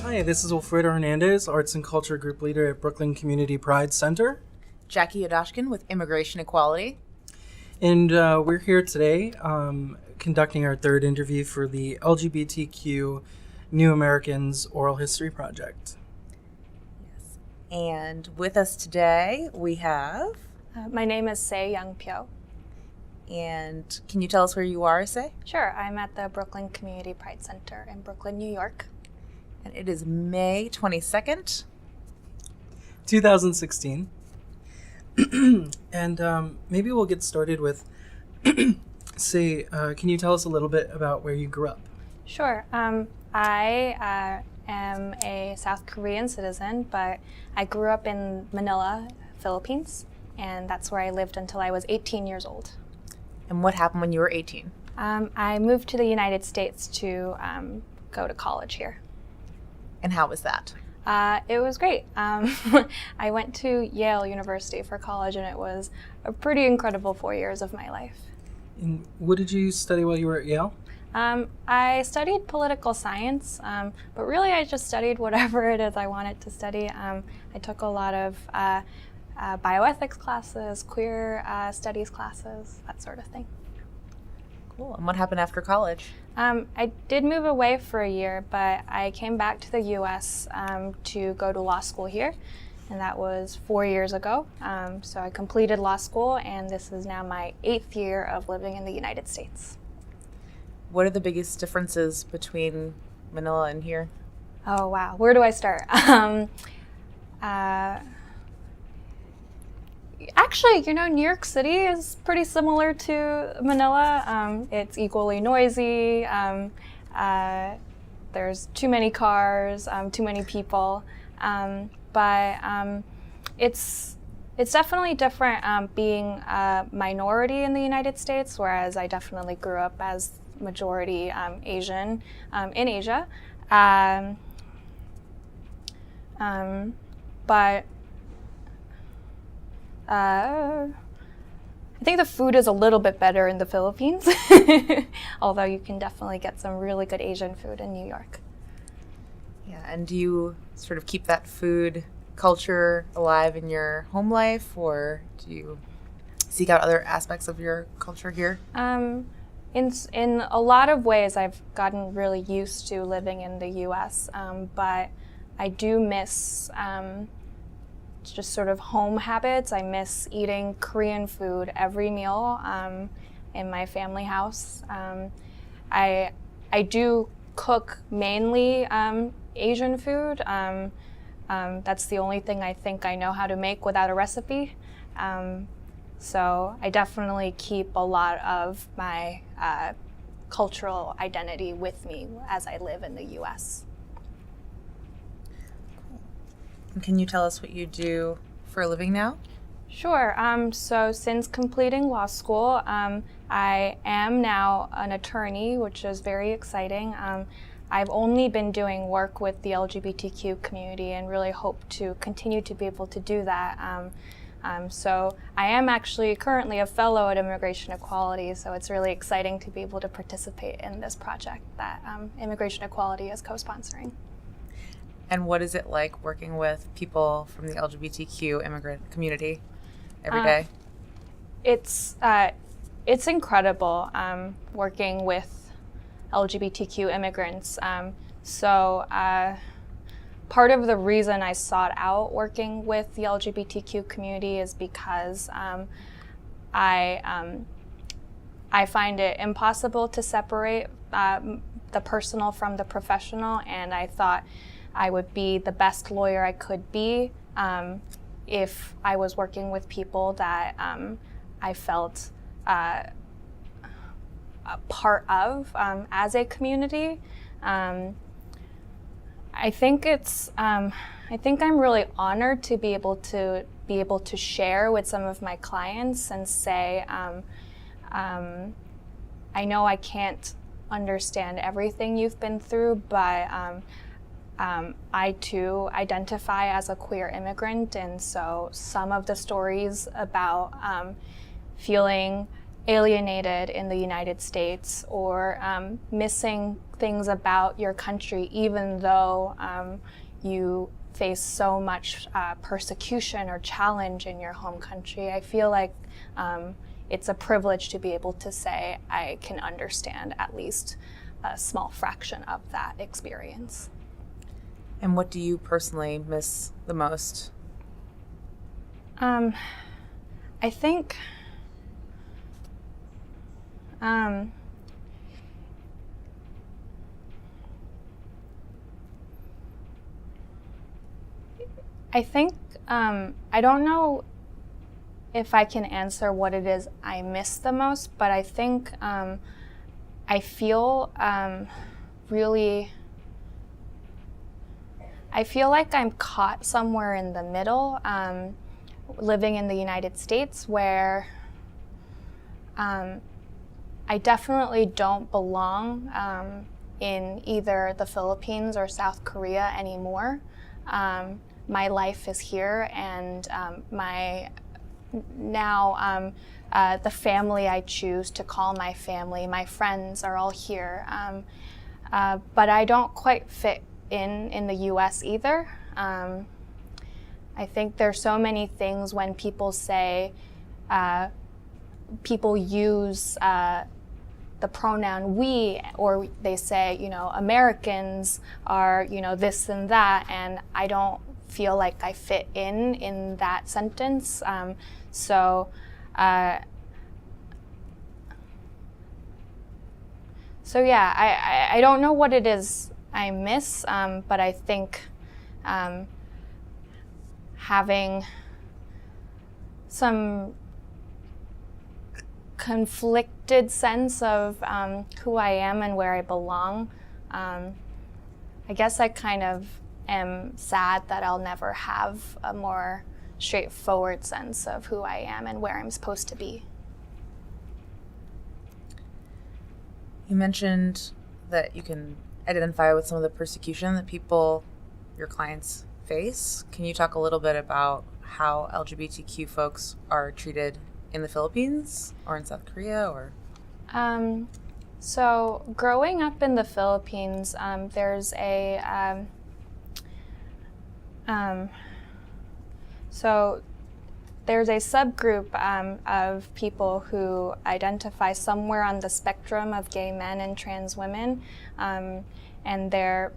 Hi, this is Wilfredo Hernandez, Arts and Culture Group Leader at Brooklyn Community Pride Center. Jackie Yodashkin with Immigration Equality. And we're here today conducting our third interview for the LGBTQ New Americans Oral History Project. Yes. And with us today we have... My name is Se Young Pyo. And can you tell us where you are, Se? Sure, I'm at the Brooklyn Community Pride Center in Brooklyn, New York. And it is May 22nd. 2016. And maybe we'll get started with, Se, can you tell us a little bit about where you grew up? Sure. I am a South Korean citizen, but I grew up in Manila, Philippines, and that's where I lived until I was 18 years old. And what happened when you were 18? I moved to the United States to go to college here. And how was that? It was great. I went to Yale University for college, and it was a pretty incredible 4 years of my life. And what did you study while you were at Yale? I studied political science, but really I just studied whatever it is I wanted to study. I took a lot of bioethics classes, queer studies classes, that sort of thing. Cool. And what happened after college? I did move away for a year, but I came back to the U.S. To go to law school here, and that was 4 years ago. So I completed law school, and this is now my 8th year of living in the United States. What are the biggest differences between Manila and here? Oh, wow. Where do I start? Actually, New York City is pretty similar to Manila. It's equally noisy. There's too many cars, too many people. But it's definitely different being a minority in the United States, whereas I definitely grew up as majority Asian in Asia. But I think the food is a little bit better in the Philippines, although you can definitely get some really good Asian food in New York. Yeah, and do you sort of keep that food culture alive in your home life, or do you seek out other aspects of your culture here? In a lot of ways, I've gotten really used to living in the U.S., but I do miss just sort of home habits. I miss eating Korean food every meal in my family house. I do cook mainly Asian food. That's the only thing I think I know how to make without a recipe. So I definitely keep a lot of my cultural identity with me as I live in the U.S. And can you tell us what you do for a living now? Sure. So since completing law school, I am now an attorney, which is very exciting. I've only been doing work with the LGBTQ community and really hope to continue to be able to do that. So I am actually currently a fellow at Immigration Equality, so it's really exciting to be able to participate in this project that Immigration Equality is co-sponsoring. And what is it like working with people from the LGBTQ immigrant community every day? It's incredible working with LGBTQ immigrants. So part of the reason I sought out working with the LGBTQ community is because I find it impossible to separate the personal from the professional, and I thought I would be the best lawyer I could be if I was working with people that I felt a part of as a community. I think I'm really honored to be able to share with some of my clients and say, I know I can't understand everything you've been through, but I too identify as a queer immigrant, and so some of the stories about feeling alienated in the United States, or missing things about your country, even though you face so much persecution or challenge in your home country. I feel like it's a privilege to be able to say I can understand at least a small fraction of that experience. And what do you personally miss the most? I think I don't know if I can answer what it is I miss the most, but I think I feel I feel like I'm caught somewhere in the middle, living in the United States, where I definitely don't belong in either the Philippines or South Korea anymore. My life is here, and the family I choose to call my family, my friends are all here. But I don't quite fit in the US either. I think there's so many things when people say, people use the pronoun we, or they say, Americans are, this and that, and I don't feel like I fit in that sentence. So yeah, I don't know what it is I miss, but I think having some conflicted sense of who I am and where I belong. I guess I kind of am sad that I'll never have a more straightforward sense of who I am and where I'm supposed to be. You mentioned that you can identify with some of the persecution that your clients face. Can you talk a little bit about how LGBTQ folks are treated in the Philippines or in South Korea, or? So growing up in the Philippines, there's a subgroup of people who identify somewhere on the spectrum of gay men and trans women, and they're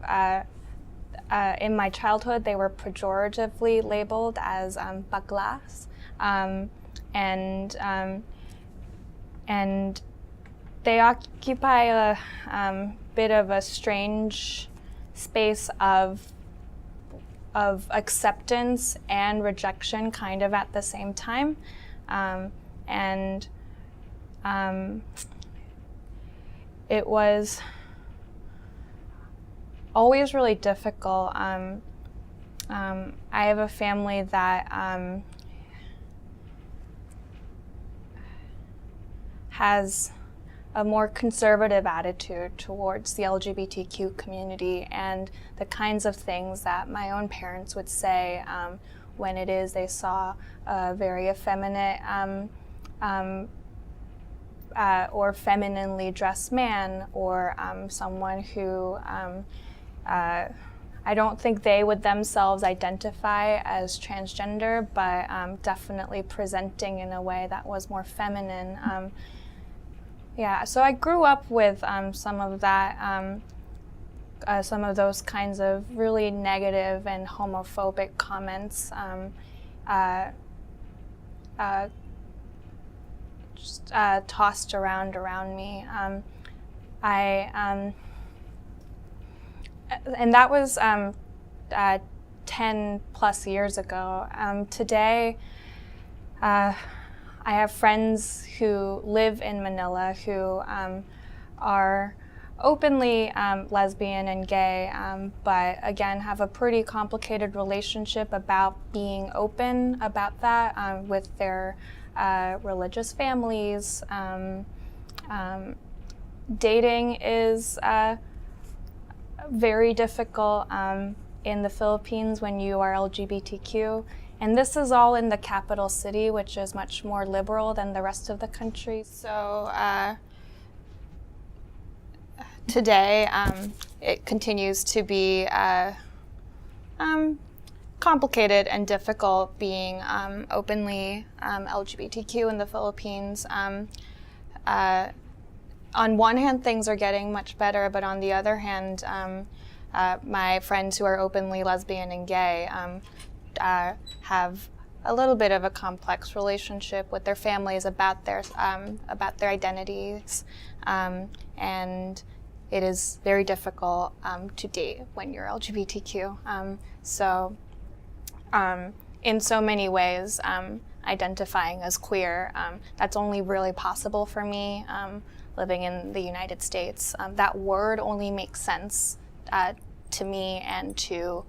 in my childhood they were pejoratively labeled as baklas, and they occupy a bit of a strange space of acceptance and rejection kind of at the same time. It was always really difficult. I have a family that has a more conservative attitude towards the LGBTQ community, and the kinds of things that my own parents would say when it is they saw a very effeminate or femininely dressed man, or someone who I don't think they would themselves identify as transgender, but definitely presenting in a way that was more feminine. Yeah, so I grew up with some of that, some of those kinds of really negative and homophobic comments just tossed around me. And that was 10 plus years ago. Today, I have friends who live in Manila who are openly lesbian and gay, but again have a pretty complicated relationship about being open about that with their religious families. Dating is very difficult in the Philippines when you are LGBTQ, And this is all in the capital city, which is much more liberal than the rest of the country. So today, it continues to be complicated and difficult being openly LGBTQ in the Philippines. On one hand, things are getting much better, but on the other hand, my friends who are openly lesbian and gay have a little bit of a complex relationship with their families about their identities, and it is very difficult to date when you're LGBTQ. In so many ways, identifying as queer, that's only really possible for me living in the United States. That word only makes sense to me and to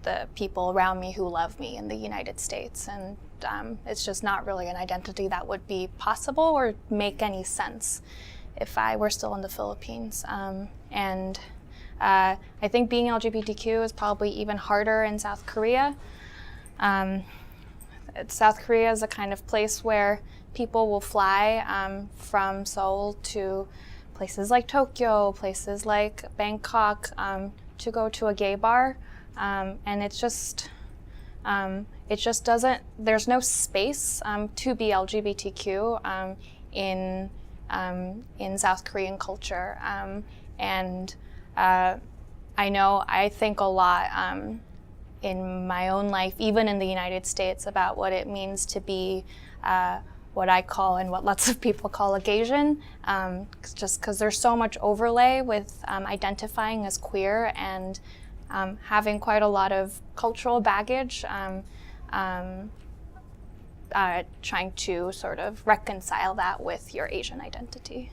the people around me who love me in the United States. And it's just not really an identity that would be possible or make any sense if I were still in the Philippines. I think being LGBTQ is probably even harder in South Korea. South Korea is a kind of place where people will fly from Seoul to places like Tokyo, places like Bangkok, to go to a gay bar, and it just doesn't. There's no space to be LGBTQ in South Korean culture, and I think a lot in my own life, even in the United States, about what it means to be what I call and what lots of people call a Gaysian, just because there's so much overlay with identifying as queer and having quite a lot of cultural baggage, trying to sort of reconcile that with your Asian identity.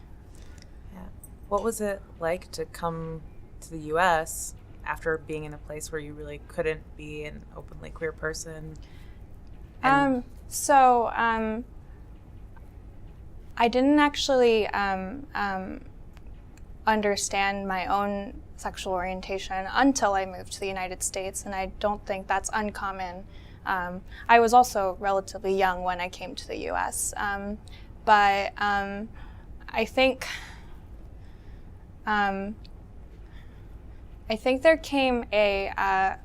Yeah. What was it like to come to the U.S. after being in a place where you really couldn't be an openly queer person? I didn't actually understand my own sexual orientation until I moved to the United States, and I don't think that's uncommon. I was also relatively young when I came to the U.S., but I think there came a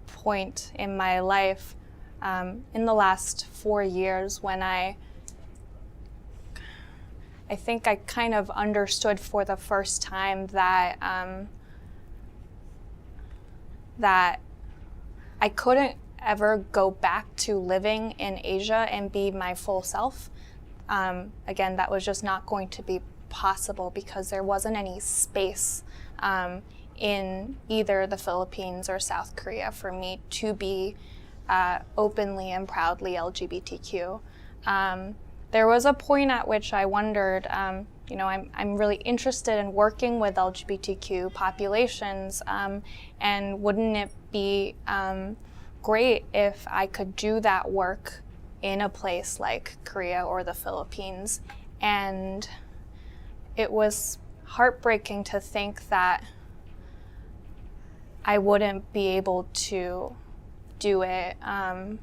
point in my life in the last 4 years when I think I kind of understood for the first time that that I couldn't ever go back to living in Asia and be my full self. Again, that was just not going to be possible because there wasn't any space in either the Philippines or South Korea for me to be openly and proudly LGBTQ. There was a point at which I wondered, I'm really interested in working with LGBTQ populations, and wouldn't it be great if I could do that work in a place like Korea or the Philippines? And it was heartbreaking to think that I wouldn't be able to do it and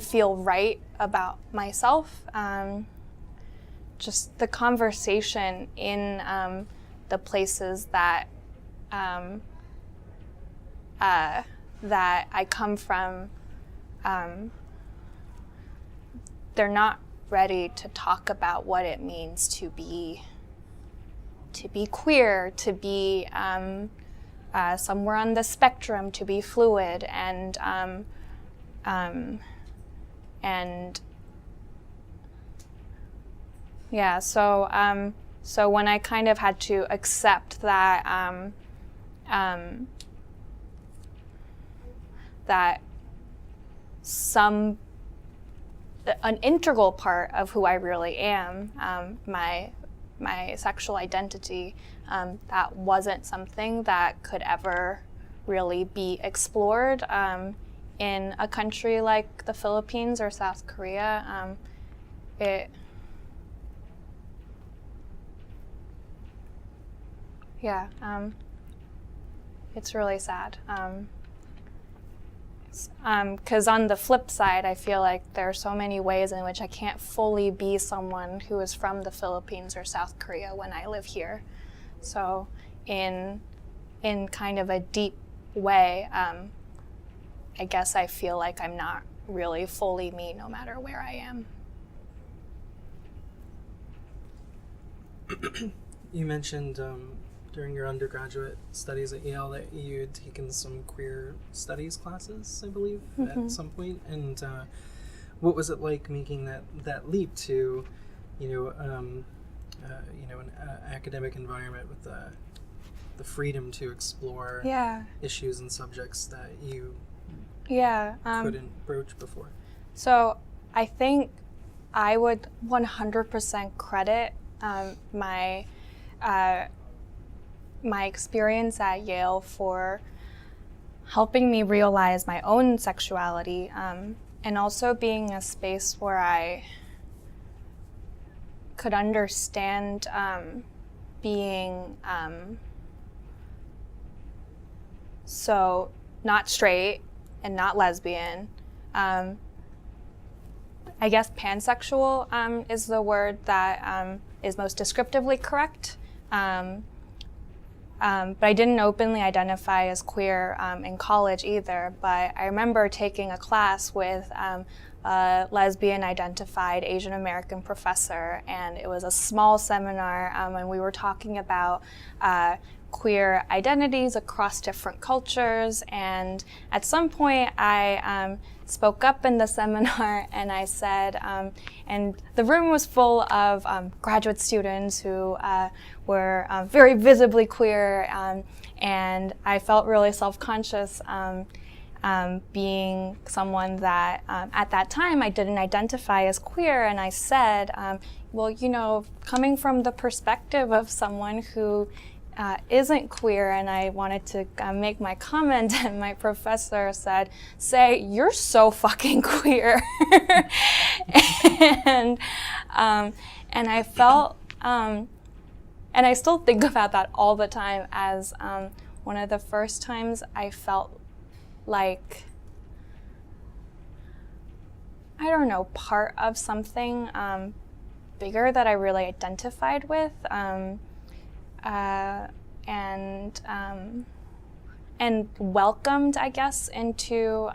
feel right about myself. Just the conversation in the places that that I come from, they're not ready to talk about what it means to be queer, to be somewhere on the spectrum, to be fluid, and yeah. So when I kind of had to accept that that an integral part of who I really am, my sexual identity, that wasn't something that could ever really be explored in a country like the Philippines or South Korea. Yeah. It's really sad. Because on the flip side, I feel like there are so many ways in which I can't fully be someone who is from the Philippines or South Korea when I live here. So in kind of a deep way, I guess I feel like I'm not really fully me no matter where I am. You mentioned during your undergraduate studies at Yale that you had taken some queer studies classes, I believe, at some point. And what was it like making that leap to, an academic environment with the freedom to explore issues and subjects that you couldn't broach before? So I think I would 100% credit my experience at Yale for helping me realize my own sexuality, and also being a space where I could understand being so not straight and not lesbian. I guess pansexual is the word that is most descriptively correct. But I didn't openly identify as queer in college either. But I remember taking a class with a lesbian-identified Asian American professor, and it was a small seminar, and we were talking about queer identities across different cultures. And at some point, I spoke up in the seminar, and I said, and the room was full of graduate students who were very visibly queer, and I felt really self-conscious being someone that at that time I didn't identify as queer. And I said, well, coming from the perspective of someone who isn't queer, and I wanted to make my comment, and my professor said, "Say, you're so fucking queer." and I felt, and I still think about that all the time as one of the first times I felt like, I don't know, part of something bigger that I really identified with. And welcomed, I guess, into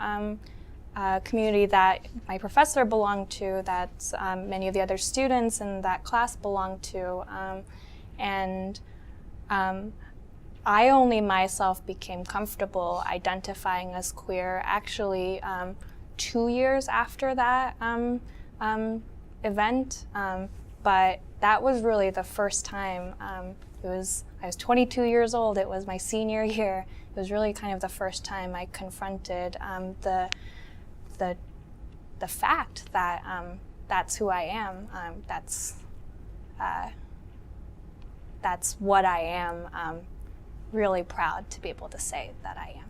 a community that my professor belonged to, that many of the other students in that class belonged to. I only myself became comfortable identifying as queer actually 2 years after that event, but that was really the first time. I was 22 years old. It was my senior year. It was really kind of the first time I confronted the fact that that's who I am. That's what I am. Really proud to be able to say that I am.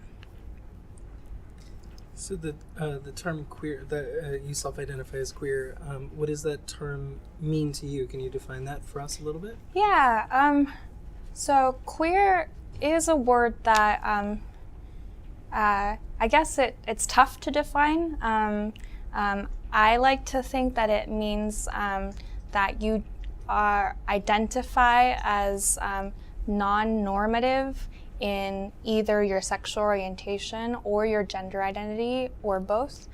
So the term queer, that you self-identify as queer, what does that term mean to you? Can you define that for us a little bit? Yeah. So queer is a word that I guess it's tough to define. I like to think that it means that you identify as non-normative in either your sexual orientation or your gender identity, or both.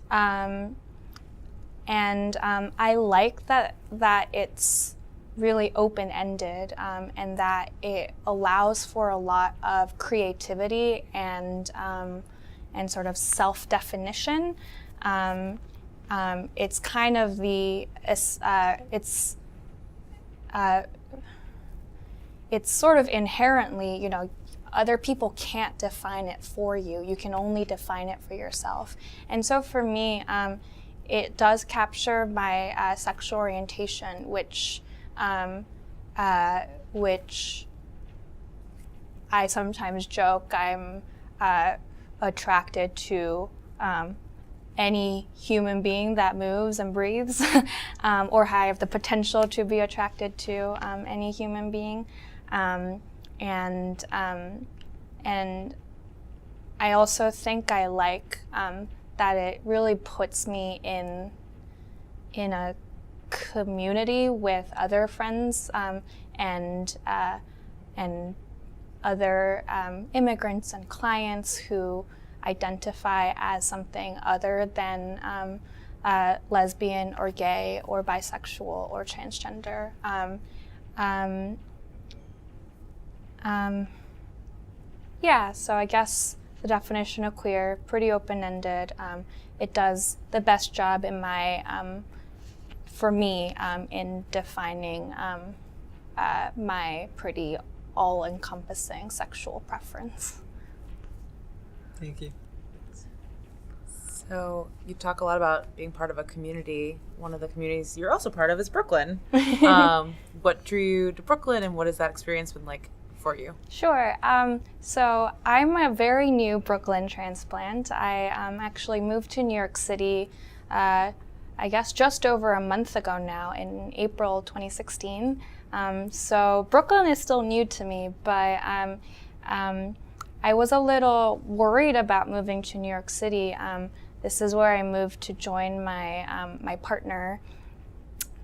I like that it's really open-ended, and that it allows for a lot of creativity and sort of self-definition. It's kind of it's sort of inherently, other people can't define it for you. You can only define it for yourself. And so for me, it does capture my sexual orientation, which I sometimes joke I'm attracted to any human being that moves and breathes, or I have the potential to be attracted to any human being. and I also think I like that it really puts me in a community with other friends and other immigrants and clients who identify as something other than lesbian or gay or bisexual or transgender. Yeah, so I guess the definition of queer, pretty open-ended. It does the best job in for me, in defining my pretty all-encompassing sexual preference. Thank you. So you talk a lot about being part of a community. One of the communities you're also part of is Brooklyn. What drew you to Brooklyn, and what has that experience been like for you? Sure. So I'm a very new Brooklyn transplant. I actually moved to New York City, I guess just over a month ago now, in April 2016. So Brooklyn is still new to me, but I was a little worried about moving to New York City. This is where I moved to join my partner.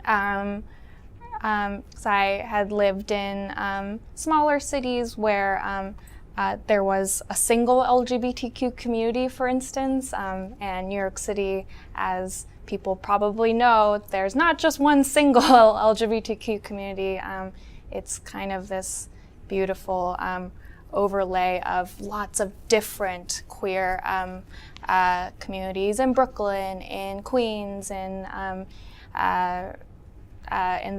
Because I had lived in smaller cities where there was a single LGBTQ community, for instance, and New York City, as people probably know, there's not just one single LGBTQ community. It's kind of this beautiful overlay of lots of different queer communities in Brooklyn, in Queens, in the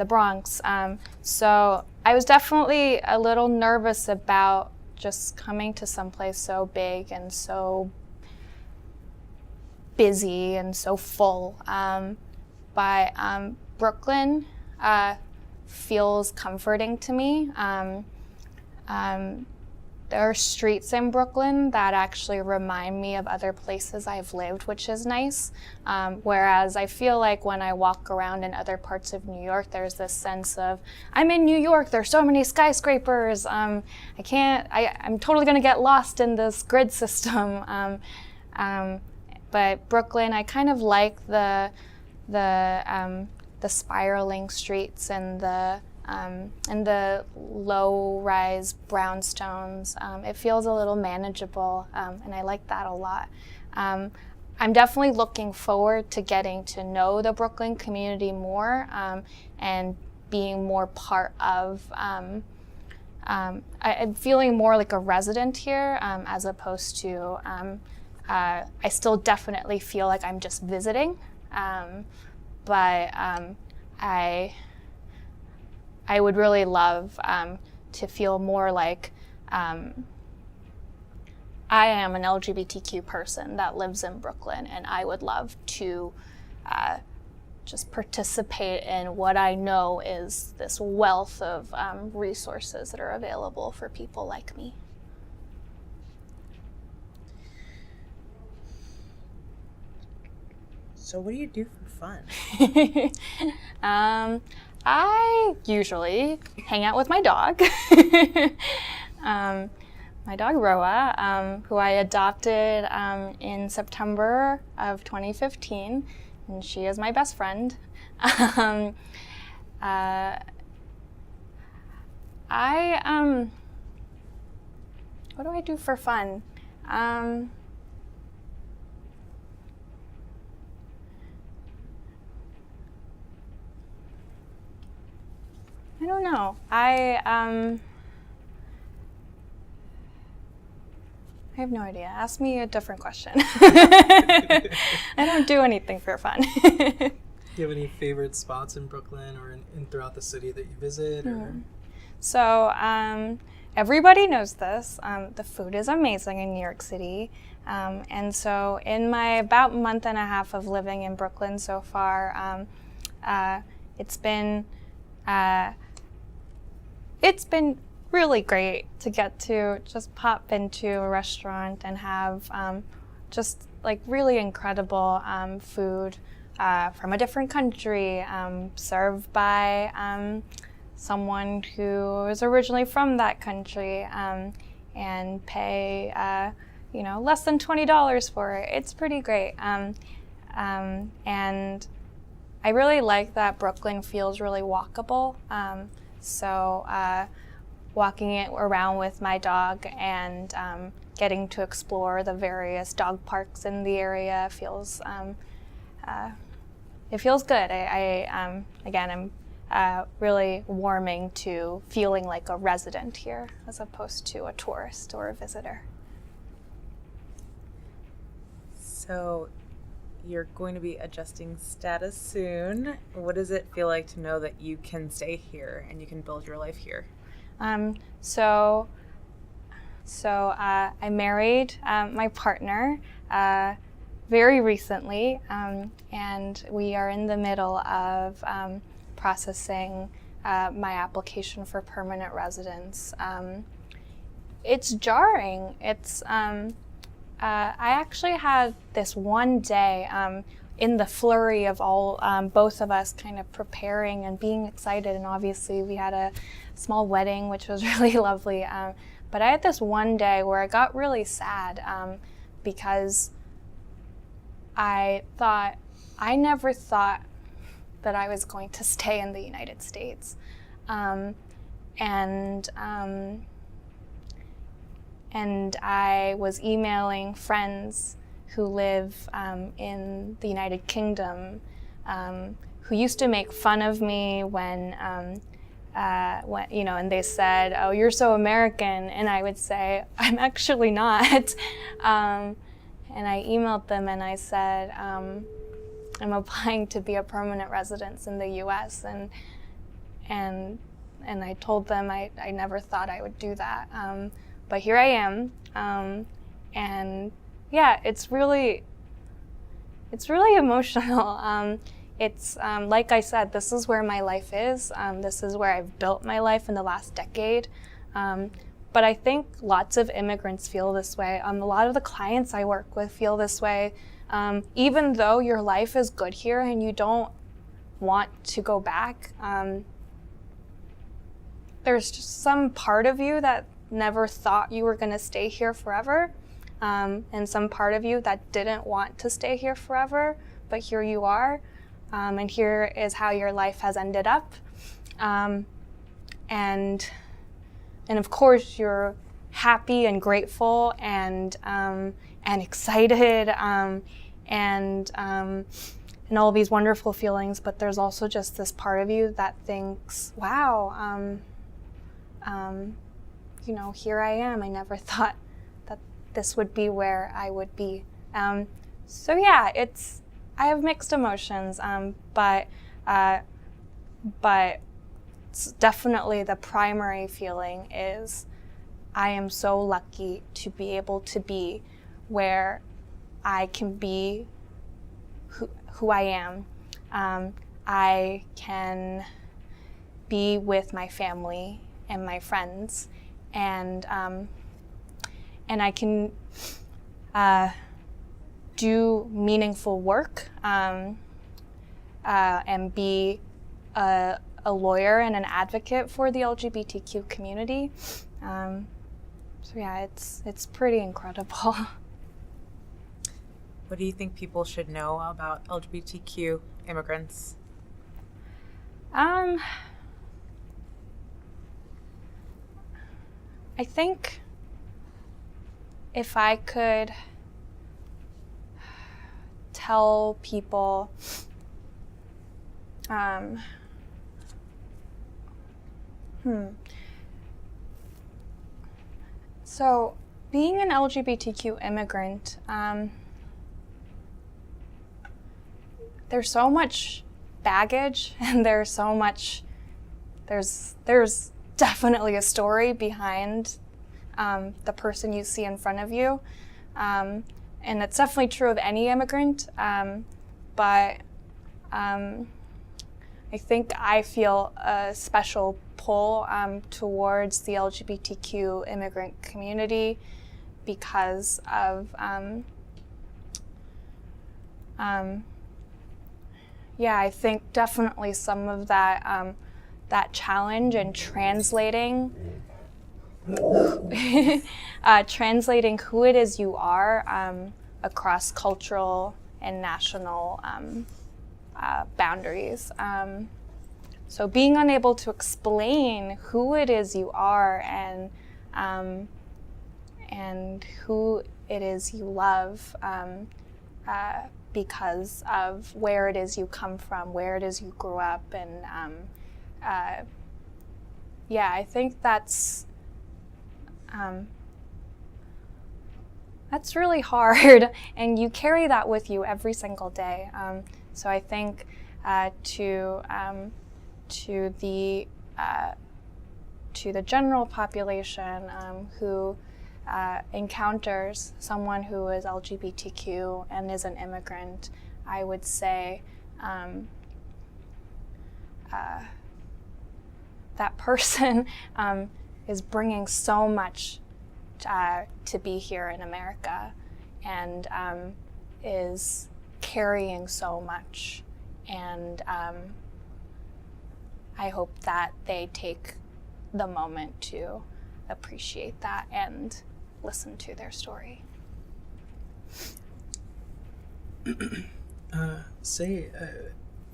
Bronx. So I was definitely a little nervous about just coming to someplace so big and so busy and so full. But Brooklyn feels comforting to me. There are streets in Brooklyn that actually remind me of other places I've lived, which is nice. Whereas I feel like when I walk around in other parts of New York, there's this sense of, I'm in New York, there's so many skyscrapers, I'm totally gonna get lost in this grid system. But Brooklyn, I kind of like the spiraling streets and the low-rise brownstones. It feels a little manageable, and I like that a lot. I'm definitely looking forward to getting to know the Brooklyn community more and being more part of. I'm feeling more like a resident here as opposed to. I still definitely feel like I'm just visiting, but I would really love to feel more like I am an LGBTQ person that lives in Brooklyn, and I would love to just participate in what I know is this wealth of resources that are available for people like me. So what do you do for fun? I usually hang out with my dog. My dog Roa, who I adopted in September of 2015, and she is my best friend. What do I do for fun? I don't know. I have no idea. Ask me a different question. I don't do anything for fun. Do you have any favorite spots in Brooklyn or in throughout the city that you visit? Or? So everybody knows this. The food is amazing in New York City. And so in my about month and a half of living in Brooklyn so far, it's been really great to get to just pop into a restaurant and have just like really incredible food from a different country, served by someone who is originally from that country and pay less than $20 for it. It's pretty great. And I really like that Brooklyn feels really walkable. So walking it around with my dog and getting to explore the various dog parks in the area feels it feels good. I'm really warming to feeling like a resident here as opposed to a tourist or a visitor. So you're going to be adjusting status soon. What does it feel like to know that you can stay here and you can build your life here? So I married my partner very recently, and we are in the middle of processing my application for permanent residence. It's jarring. I actually had this one day in the flurry of all both of us kind of preparing and being excited, and obviously we had a small wedding, which was really lovely. But I had this one day where I got really sad because I never thought that I was going to stay in the United States. And I was emailing friends who live in the United Kingdom, who used to make fun of me when and they said, "Oh, you're so American," and I would say, "I'm actually not." And I emailed them and I said, "I'm applying to be a permanent resident in the U.S. and I told them I never thought I would do that, but here I am, and yeah, it's really emotional. It's like I said, this is where my life is. This is where I've built my life in the last decade. But I think lots of immigrants feel this way. A lot of the clients I work with feel this way. Even though your life is good here and you don't want to go back, there's just some part of you that never thought you were going to stay here forever, and some part of you that didn't want to stay here forever, but here you are, and here is how your life has ended up. And of course, you're happy and grateful and excited and all these wonderful feelings. But there's also just this part of you that thinks, "Wow, here I am. I never thought that this would be where I would be." So yeah, I have mixed emotions, but it's definitely the primary feeling is I am so lucky to be able to be where I can be who I am. I can be with my family and my friends, and I can do meaningful work and be a lawyer and an advocate for the LGBTQ community. So yeah, it's pretty incredible. What do you think people should know about LGBTQ immigrants? I think if I could tell people So being an LGBTQ immigrant, there's so much baggage and there's definitely a story behind the person you see in front of you. And it's definitely true of any immigrant, but I think I feel a special pull towards the LGBTQ immigrant community because of, I think definitely some of that that challenge in translating translating who it is you are across cultural and national boundaries. So being unable to explain who it is you are and who it is you love because of where it is you come from, where it is you grew up, and I think that's really hard, and you carry that with you every single day. So I think to the general population who encounters someone who is LGBTQ and is an immigrant, I would say that person is bringing so much to be here in America, and is carrying so much, and I hope that they take the moment to appreciate that and listen to their story.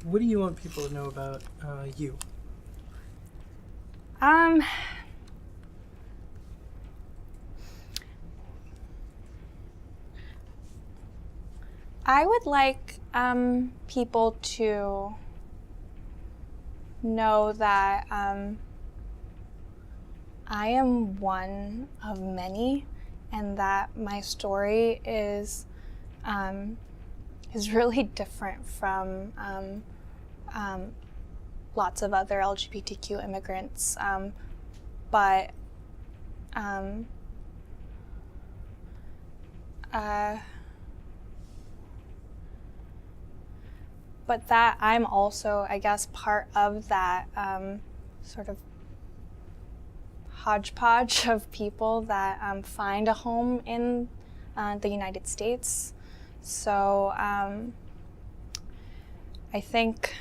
What do you want people to know about you? I would like people to know that I am one of many, and that my story is really different from lots of other LGBTQ immigrants, but that I'm also, I guess, part of that sort of hodgepodge of people that find a home in the United States. So I think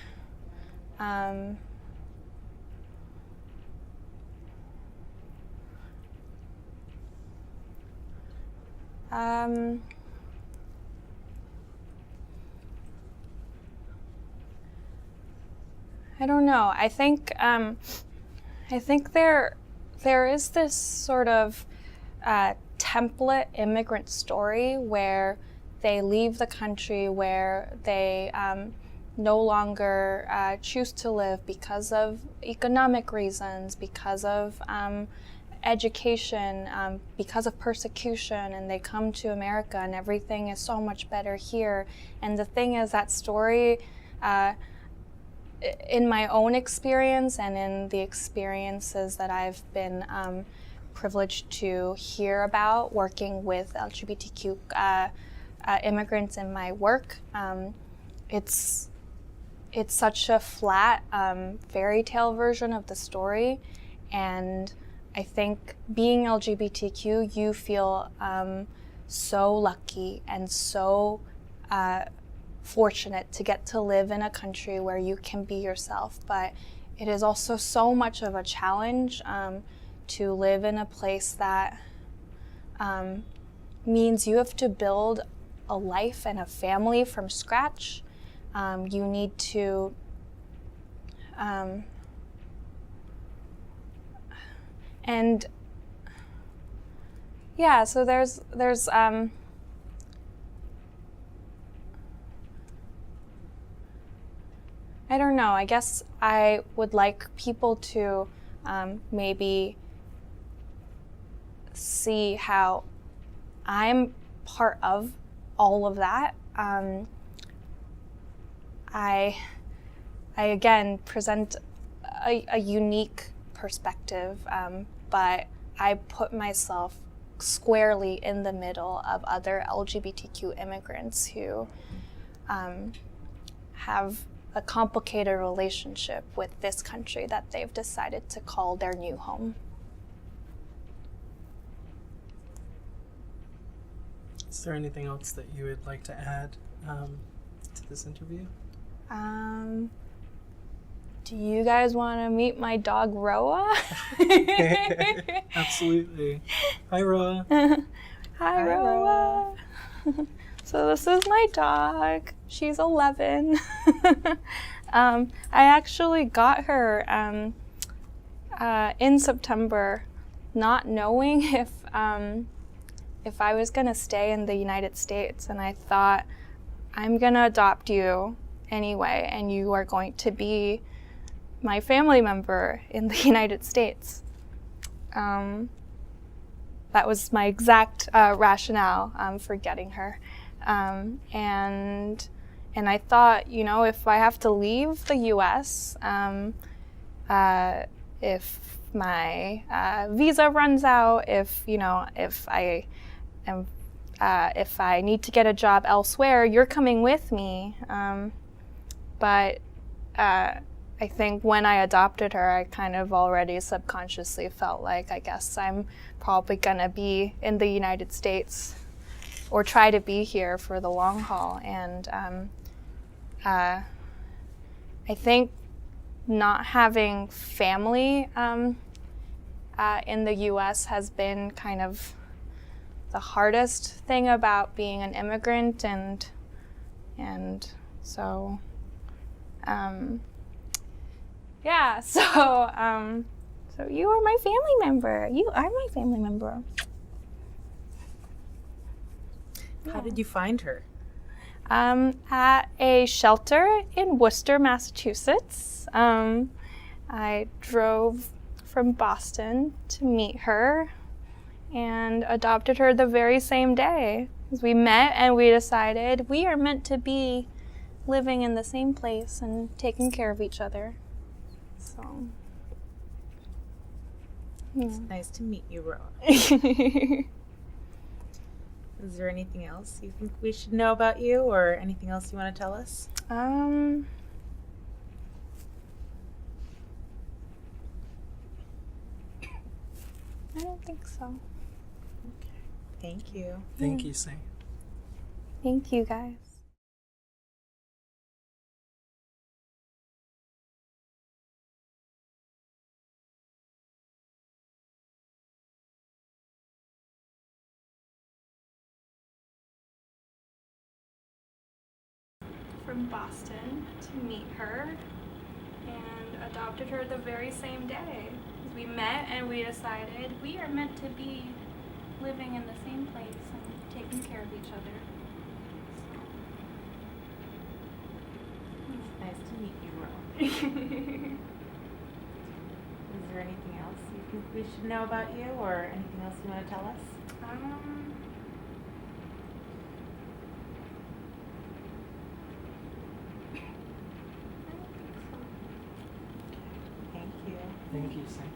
I don't know. I think there is this sort of template immigrant story where they leave the country, where they no longer choose to live because of economic reasons, because of education, because of persecution, and they come to America and everything is so much better here. And the thing is, that story, in my own experience and in the experiences that I've been privileged to hear about working with LGBTQ immigrants in my work, it's such a flat fairy tale version of the story. And I think being LGBTQ, you feel so lucky and so fortunate to get to live in a country where you can be yourself. But it is also so much of a challenge to live in a place that means you have to build a life and a family from scratch. You need to and yeah, so there's I don't know, I guess I would like people to maybe see how I'm part of all of that. I again present a unique perspective, but I put myself squarely in the middle of other LGBTQ immigrants who have a complicated relationship with this country that they've decided to call their new home. Is there anything else that you would like to add to this interview? do you guys want to meet my dog Roa? Absolutely. Hi, Roa. Hi, Roa. So this is my dog. She's 11. I actually got her in September, not knowing if I was gonna stay in the United States, and I thought, I'm gonna adopt you anyway, and you are going to be my family member in the United States. That was my exact rationale for getting her. And I thought, you know, if I have to leave the U.S., if my visa runs out, if I need to get a job elsewhere, you're coming with me. But I think when I adopted her, I kind of already subconsciously felt like, I guess I'm probably gonna be in the United States or try to be here for the long haul. And I think not having family in the US has been kind of the hardest thing about being an immigrant, and so yeah, so you are my family member. You are my family member. How did you find her? At a shelter in Worcester, Massachusetts. I drove from Boston to meet her and adopted her the very same day. We met and we decided we are meant to be living in the same place and taking care of each other. So, It's nice to meet you, Roa. Is there anything else you think we should know about you, or anything else you want to tell us? I don't think so. Okay. Thank you. Thank you, Say. Thank you, guys. From Boston to meet her and adopted her the very same day. We met and we decided we are meant to be living in the same place and taking care of each other. It's nice to meet you, Roa. Is there anything else you think we should know about you, or anything else you want to tell us? I don't think so. Thank you. Thank you, Say.